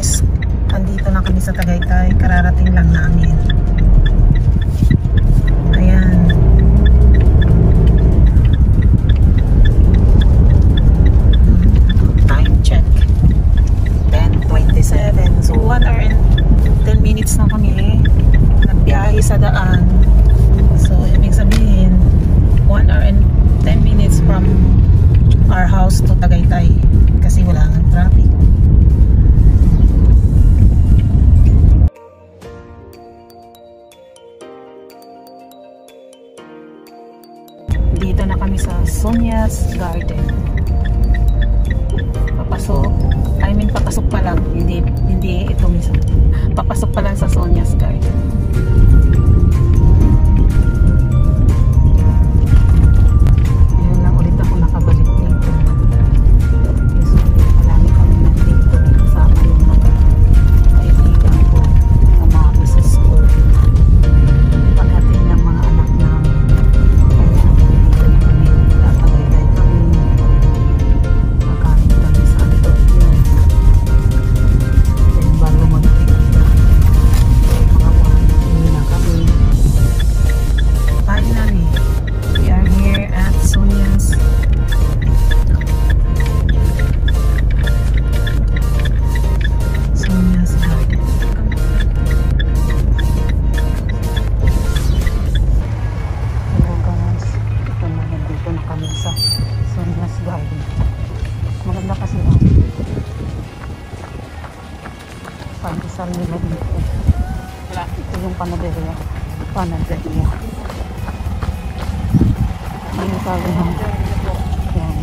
guys, andito na kami sa Tagaytay. Kararating lang namin. Ayan. Time check. 10:27. So 1 hour and 10 minutes na kami. Nagbiyahe sa daan. So ibig sabihin 1 hour and 10 minutes from our house to Tagaytay. Kasi wala nang traffic. Dito na kami sa Sonia's Garden. Papasok pa lang, hindi ito mismo. Papasok pa lang sa Sonia's Garden. Ngayon lang ulit ako nakabalik dito. Kasi marami kami nandito kasama yung mga kaibigan ko na mga sa school. Paghatid ng mga anak namin. Kaya dito na kami, tatagay-tay kami. Kakain kami sa ito. Then bago mag-tigil mga hindi na kami. Finally, we are here at Sonia's Garden. Hello guys, dito na kami sa Sonia's Garden. Maganda kasi ang pandesal nila dito. Ito yung panaderia. Ano tawag ng yan.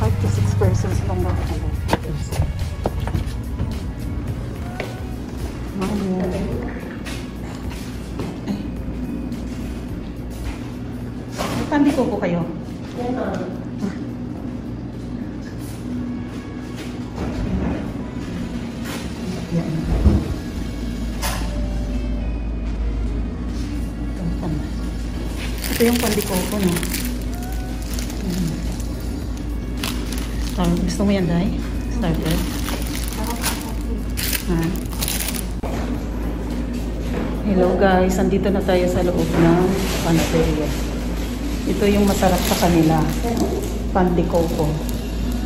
5 to 6 persons lang daw. Pandi ko po kayo. Ito yung pandikoko, no? Gusto mo yan, Day? Starter? Hello guys, andito na tayo sa loob ng panaderia. Ito yung masarap sa kanila. Pandikoko.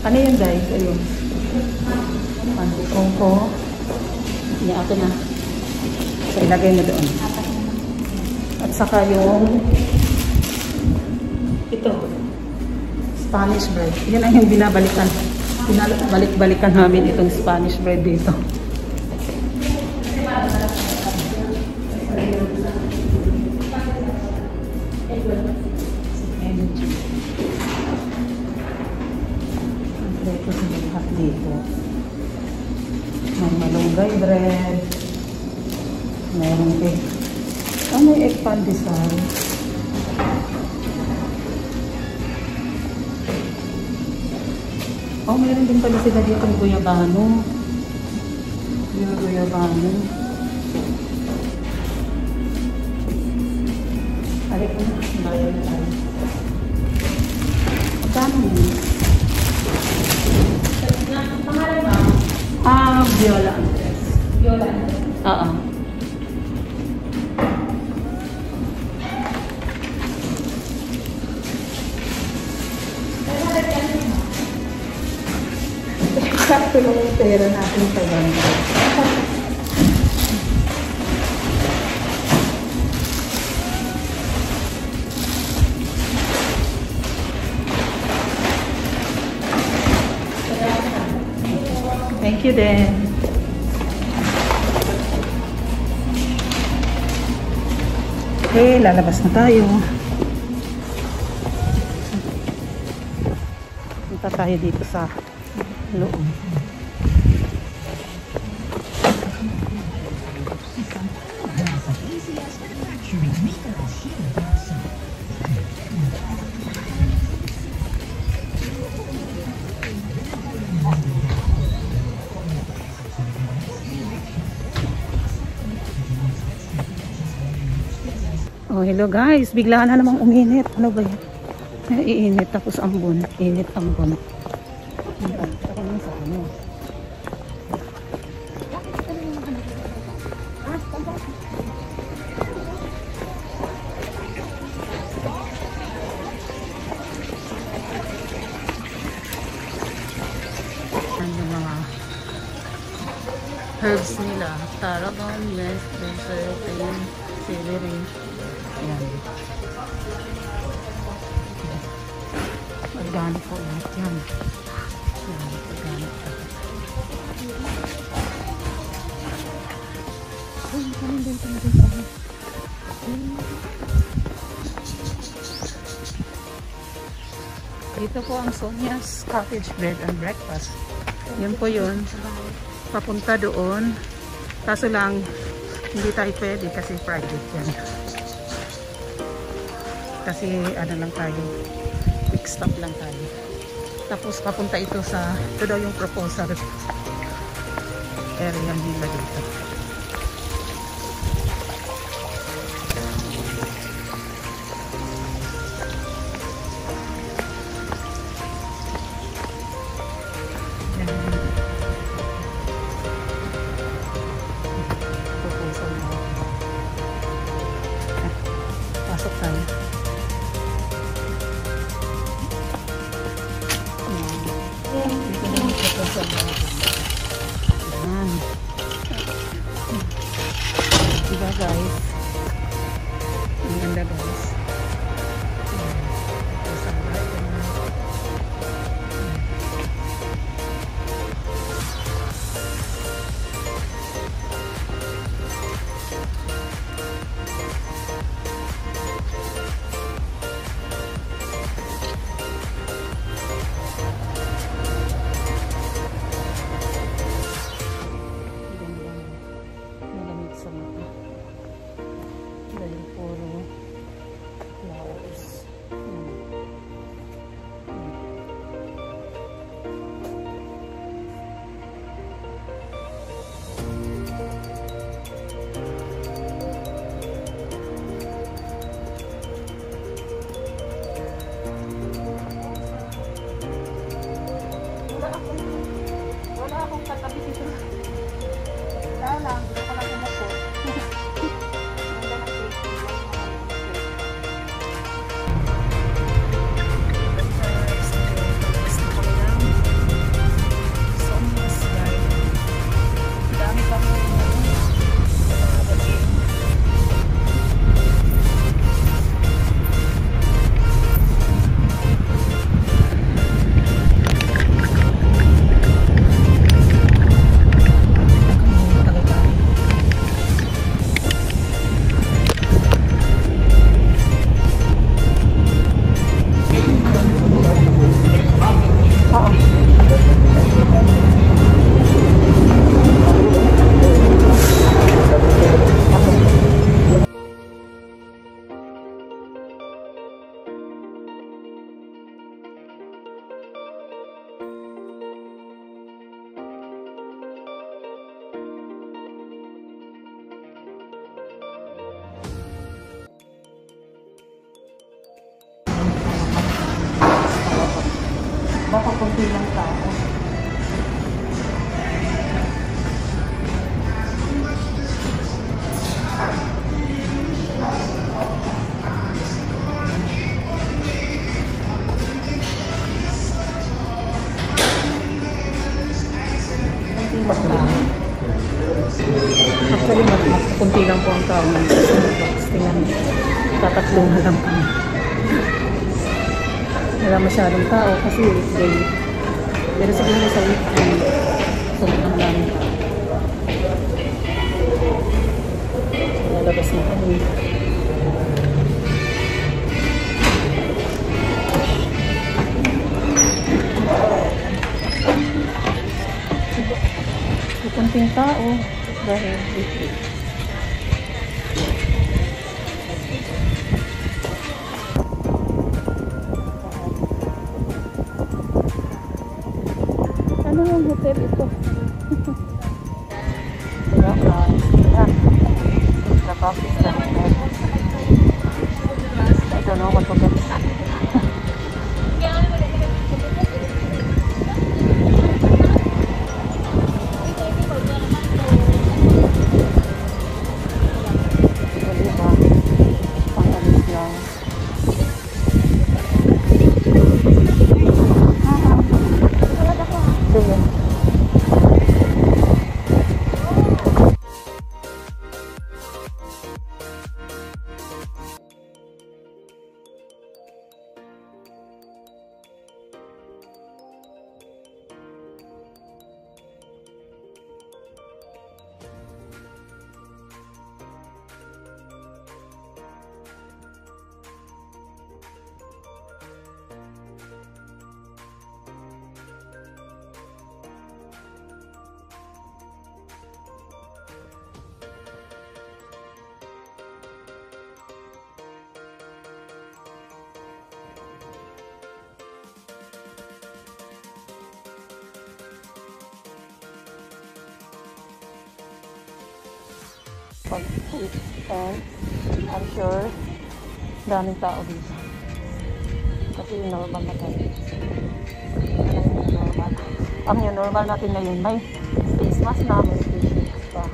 Ano yun, Day? Ayun. Pandikoko. Yan, ito na. So, ilagay mo doon. At saka yung ito. Spanish bread. Yan ang yung binabalikan. Binabalik-balikan namin itong Spanish bread dito. Ito sa lahat dito. May malunggay bread. Mayroong egg. May egg pandesal. Meron din pala sila dito ng guyabano. Yung guyabano. Alip mo. Bayan na tayo. Magkano yun? Pangalan ba? Viola Andres. Viola Andres? Oo. Sakto lang yung pera natin sa ganda. Thank you din. Okay, lalabas na tayo. Punta tayo dito sa loob. Oh, hello guys. Biglaan na namang uminit. Ano ba yan? Iinit tapos ambon. Init ambon. Ako lang sa ano. Yung mga herbs nila. Tarragon, yes, benzoyl, celery. Yan. Organic po lahat yan. Yan, organic po. Uy, kami din kami. Dito po ang Sonia's Cottage Bed and Breakfast. Yan po yun. Papunta doon. Kaso lang, hindi tayo pwede kasi private yan. Kasi ano lang tayo, quick stop lang tayo. Tapos papunta ito sa, ito daw yung proposal area nila dito. Proposal na. Pasok tayo. Diba guys? Ang ganda guys. Wala akong katabi dito. Wala lang, dito ko lang umupo. Baka kunti lang tao. Actually, mas kunti lang po ang tao. Tingnan, tatatlo na lang kami. Wala masyadong tao kasi weekday. Pero siguro sa weekend, sobrang dami. Lalabas na kami. Kunting tao dahil weekday. Ano yung hotel ito? Sa coffee sa hotel. I don't know what to get. Pag and I'm sure daming tao dito. Kasi yung normal na tayo. Ano yung normal? Yung normal natin ngayon, may face mask na, may face shields pa.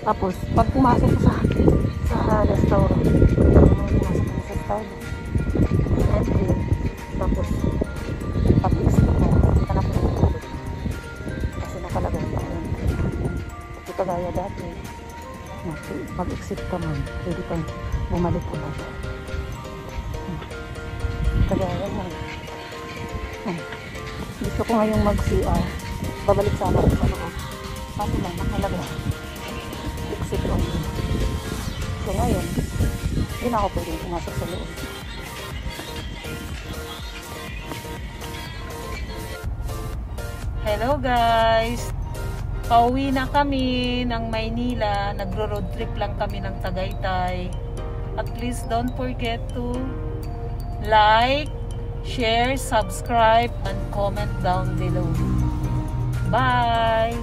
Tapos, pag pumasok ko sa restaurant, pumasok ko sa Starbucks, entry, tapos, pag-exit ko, hanap ko yung ulit. Kasi nakalagay pa yun. Kasi kagaya dati, pag-exit ka man, pwede kang bumalik ulit. Kagaya man. Gusto ko ngayong mag-CR. Babalik sana ako sa loob. Sabi lang, nakalagay. Exit only. So ngayon, hindi na ako pwedeng pumasok sa loob. Hello guys! Pauwi na kami ng Maynila. Nagro-road trip lang kami ng Tagaytay. At please don't forget to like, share, subscribe, and comment down below. Bye!